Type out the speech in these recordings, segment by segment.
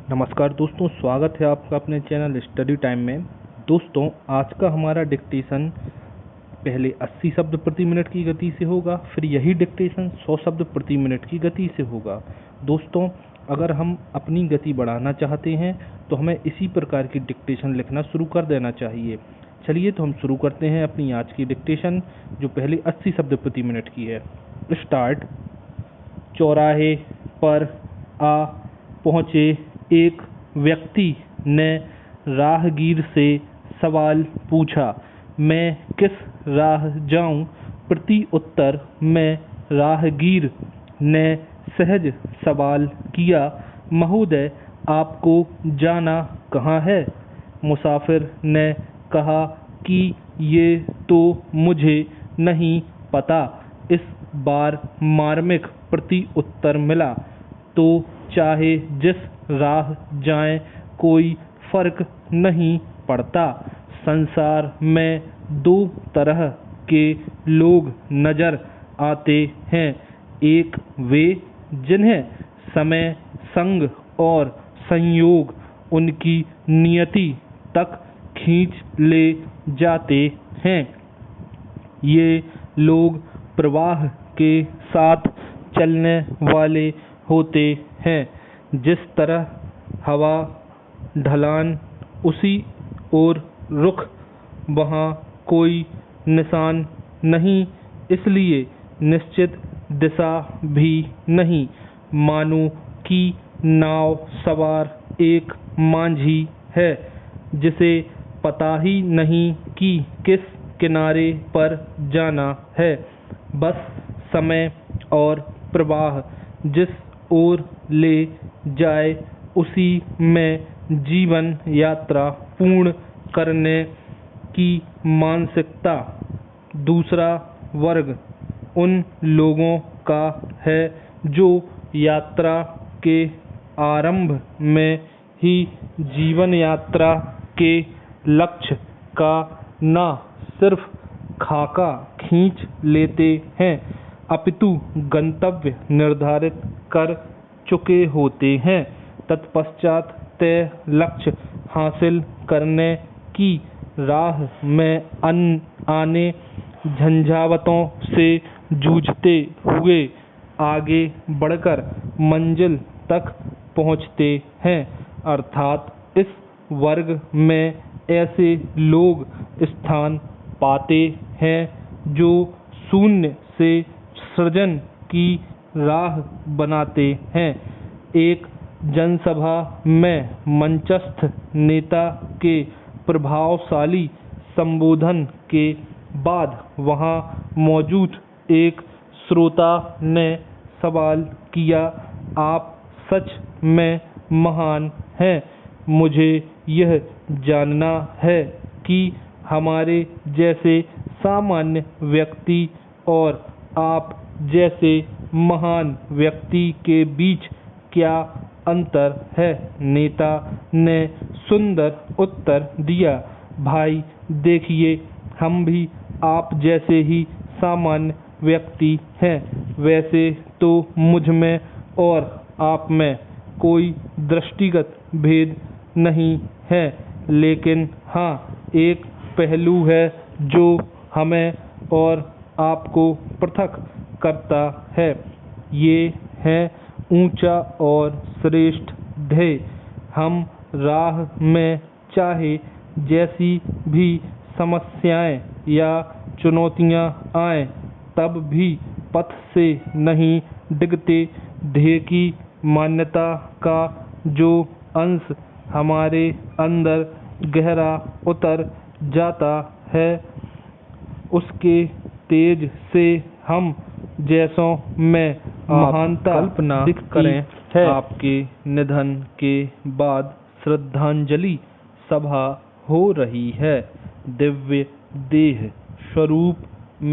नमस्कार दोस्तों, स्वागत है आपका अपने चैनल स्टडी टाइम में। दोस्तों, आज का हमारा डिक्टेशन पहले 80 शब्द प्रति मिनट की गति से होगा, फिर यही डिक्टेशन 100 शब्द प्रति मिनट की गति से होगा। दोस्तों, अगर हम अपनी गति बढ़ाना चाहते हैं तो हमें इसी प्रकार की डिक्टेशन लिखना शुरू कर देना चाहिए। चलिए तो हम शुरू करते हैं अपनी आज की डिक्टेशन, जो पहले 80 शब्द प्रति मिनट की है। स्टार्ट। चौराहे पर आ पहुँचे एक व्यक्ति ने राहगीर से सवाल पूछा, मैं किस राह जाऊं? प्रति उत्तर में राहगीर ने सहज सवाल किया, महोदय आपको जाना कहाँ है? मुसाफिर ने कहा कि ये तो मुझे नहीं पता। इस बार मार्मिक प्रति उत्तर मिला, तो चाहे जिस राह जाएं कोई फर्क नहीं पड़ता। संसार में दो तरह के लोग नजर आते हैं, एक वे जिन्हें समय, संग और संयोग उनकी नियति तक खींच ले जाते हैं। ये लोग प्रवाह के साथ चलने वाले होते हैं। जिस तरह हवा ढलान उसी ओर रुख, वहाँ कोई निशान नहीं, इसलिए निश्चित दिशा भी नहीं। मानो कि नाव सवार एक मांझी है, जिसे पता ही नहीं कि किस किनारे पर जाना है। बस समय और प्रवाह जिस ओर ले जाए उसी में जीवन यात्रा पूर्ण करने की मानसिकता। दूसरा वर्ग उन लोगों का है जो यात्रा के आरंभ में ही जीवन यात्रा के लक्ष्य का न सिर्फ खाका खींच लेते हैं, अपितु गंतव्य निर्धारित कर चुके होते हैं। तत्पश्चात तय लक्ष्य हासिल करने की राह में आने झंझावतों से जूझते हुए आगे बढ़कर मंजिल तक पहुँचते हैं। अर्थात इस वर्ग में ऐसे लोग स्थान पाते हैं जो शून्य से सृजन की राह बनाते हैं। एक जनसभा में मंचस्थ नेता के प्रभावशाली संबोधन के बाद वहां मौजूद एक श्रोता ने सवाल किया, आप सच में महान हैं। मुझे यह जानना है कि हमारे जैसे सामान्य व्यक्ति और आप जैसे महान व्यक्ति के बीच क्या अंतर है? नेता ने सुंदर उत्तर दिया, भाई देखिए, हम भी आप जैसे ही सामान्य व्यक्ति हैं। वैसे तो मुझ में और आप में कोई दृष्टिगत भेद नहीं है, लेकिन हाँ, एक पहलू है जो हमें और आपको पृथक करता है। ये है ऊंचा और श्रेष्ठ ध्येय। हम राह में चाहे जैसी भी समस्याएं या चुनौतियां आएं, तब भी पथ से नहीं डिगते। ध्येय की मान्यता का जो अंश हमारे अंदर गहरा उतर जाता है, उसके तेज से हम जैसों में महानता कल्पना करें है। आपके निधन के बाद श्रद्धांजलि सभा हो रही है। दिव्य देह स्वरूप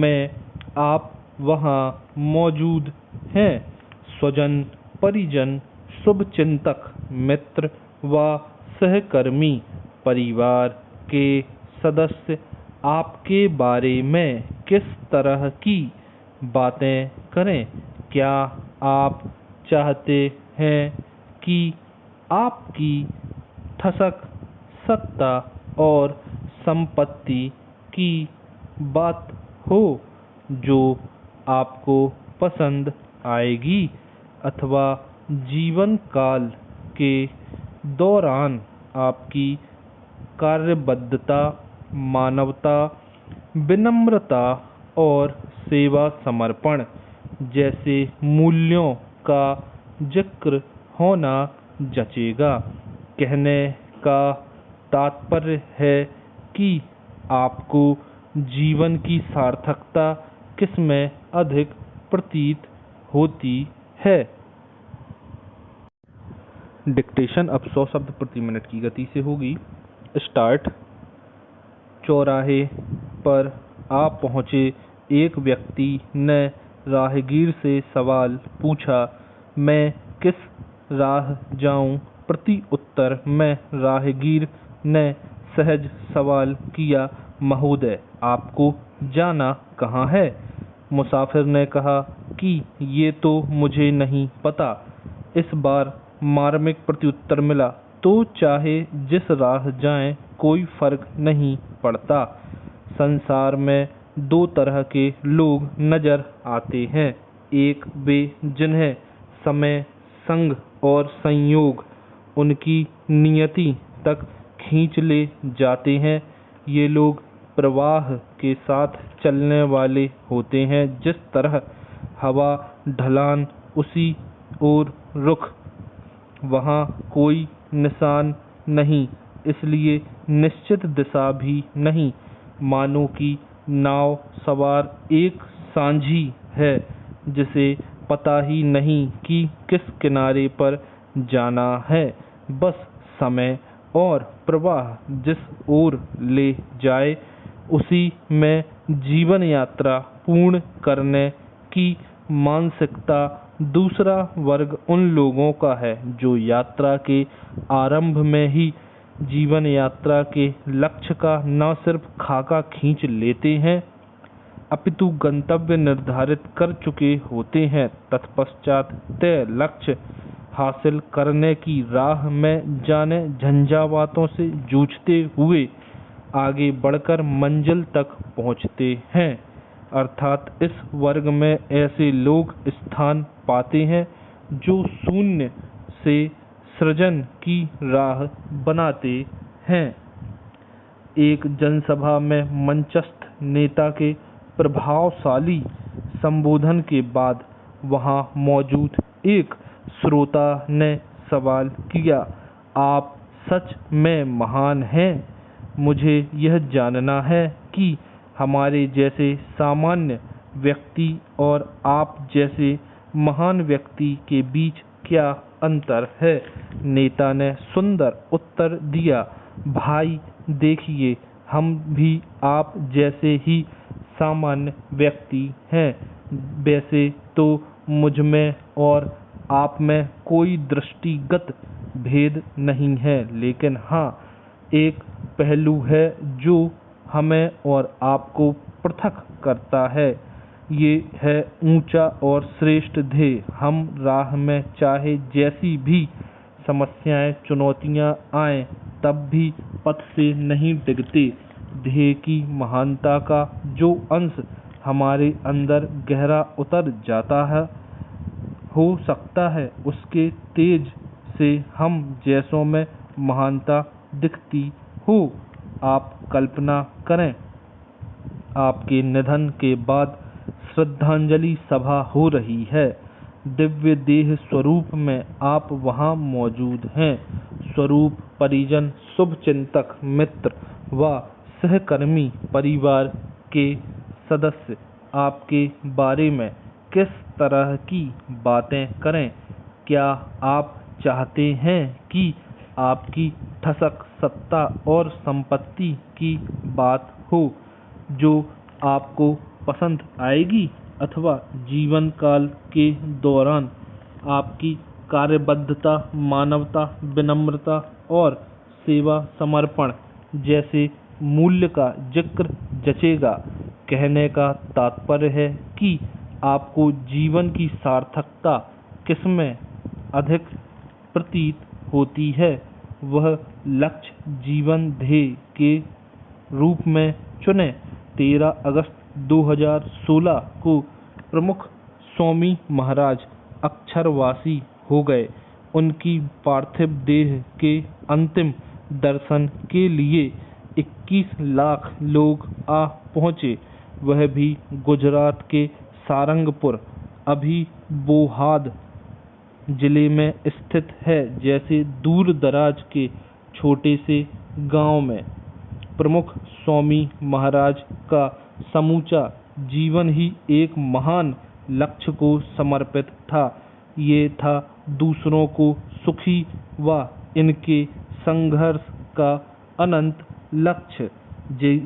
में आप वहां मौजूद हैं। स्वजन, परिजन, शुभचिंतक, मित्र व सहकर्मी, परिवार के सदस्य आपके बारे में किस तरह की बातें करें? क्या आप चाहते हैं कि आपकी ठसक, सत्ता और संपत्ति की बात हो जो आपको पसंद आएगी, अथवा जीवन काल के दौरान आपकी कार्यबद्धता, मानवता, विनम्रता और सेवा समर्पण जैसे मूल्यों का जिक्र होना जचेगा। कहने का तात्पर्य है कि आपको जीवन की सार्थकता किसमें अधिक प्रतीत होती है। डिक्टेशन अब 100 शब्द प्रति मिनट की गति से होगी। स्टार्ट। चौराहे पर आप पहुँचे। एक व्यक्ति ने राहगीर से सवाल पूछा, मैं किस राह जाऊं? प्रति उत्तर में राहगीर ने सहज सवाल किया, महोदय, आपको जाना कहाँ है? मुसाफिर ने कहा कि ये तो मुझे नहीं पता। इस बार मार्मिक प्रत्युत्तर मिला, तो चाहे जिस राह जाएं कोई फर्क नहीं पड़ता। संसार में दो तरह के लोग नजर आते हैं। एक वे जिन्हें समय, संग और संयोग उनकी नियति तक खींच ले जाते हैं। ये लोग प्रवाह के साथ चलने वाले होते हैं। जिस तरह हवा ढलान उसी ओर रुख, वहाँ कोई निशान नहीं, इसलिए निश्चित दिशा भी नहीं। मानो कि नाव सवार एक सांझी है जिसे पता ही नहीं कि किस किनारे पर जाना है। बस समय और प्रवाह जिस ओर ले जाए उसी में जीवन यात्रा पूर्ण करने की मानसिकता। दूसरा वर्ग उन लोगों का है जो यात्रा के आरंभ में ही जीवन यात्रा के लक्ष्य का न सिर्फ खाका खींच लेते हैं, अपितु गंतव्य निर्धारित कर चुके होते हैं। तत्पश्चात तय लक्ष्य हासिल करने की राह में जाने झंझावातों से जूझते हुए आगे बढ़कर मंजिल तक पहुंचते हैं। अर्थात इस वर्ग में ऐसे लोग स्थान पाते हैं जो शून्य से सृजन की राह बनाते हैं। एक जनसभा में मंचस्थ नेता के प्रभावशाली संबोधन के बाद वहां मौजूद एक श्रोता ने सवाल किया, आप सच में महान हैं? मुझे यह जानना है कि हमारे जैसे सामान्य व्यक्ति और आप जैसे महान व्यक्ति के बीच क्या अंतर है? नेता ने सुंदर उत्तर दिया, भाई देखिए, हम भी आप जैसे ही सामान्य व्यक्ति हैं। वैसे तो मुझ में और आप में कोई दृष्टिगत भेद नहीं है, लेकिन हाँ, एक पहलू है जो हमें और आपको पृथक करता है। ये है ऊंचा और श्रेष्ठ ध्येय। हम राह में चाहे जैसी भी समस्याएं, चुनौतियां आएं, तब भी पथ से नहीं डिगते। ध्येय की महानता का जो अंश हमारे अंदर गहरा उतर जाता है, हो सकता है उसके तेज से हम जैसों में महानता दिखती हो। आप कल्पना करें, आपके निधन के बाद श्रद्धांजलि सभा हो रही है। दिव्य देह स्वरूप में आप वहां मौजूद हैं। स्वरूप, परिजन, शुभचिंतक, मित्र व सहकर्मी, परिवार के सदस्य आपके बारे में किस तरह की बातें करें? क्या आप चाहते हैं कि आपकी ठसक, सत्ता और संपत्ति की बात हो जो आपको पसंद आएगी, अथवा जीवन काल के दौरान आपकी कार्यबद्धता, मानवता, विनम्रता और सेवा समर्पण जैसे मूल्य का जिक्र जचेगा? कहने का तात्पर्य है कि आपको जीवन की सार्थकता किसमें अधिक प्रतीत होती है वह लक्ष्य जीवन ध्येय के रूप में चुने। 13 अगस्त 2016 को प्रमुख स्वामी महाराज अक्षरवासी हो गए। उनकी पार्थिव देह के अंतिम दर्शन के लिए 21 लाख लोग आ पहुँचे, वह भी गुजरात के सारंगपुर, अभी बोहाद जिले में स्थित है, जैसे दूर दराज के छोटे से गांव में। प्रमुख स्वामी महाराज का समूचा जीवन ही एक महान लक्ष्य को समर्पित था। ये था दूसरों को सुखी व इनके संघर्ष का अनंत लक्ष्य।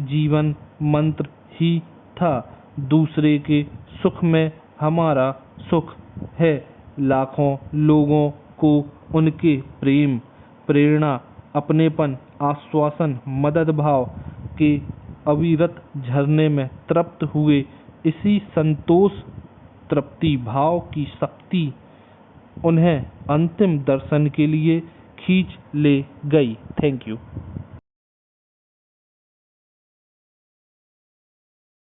जीवन मंत्र ही था, दूसरे के सुख में हमारा सुख है। लाखों लोगों को उनके प्रेम, प्रेरणा, अपनेपन, आश्वासन, मदद भाव के अविरत झरने में तृप्त हुए। इसी संतोष तृप्ति भाव की शक्ति उन्हें अंतिम दर्शन के लिए खींच ले गई। Thank you.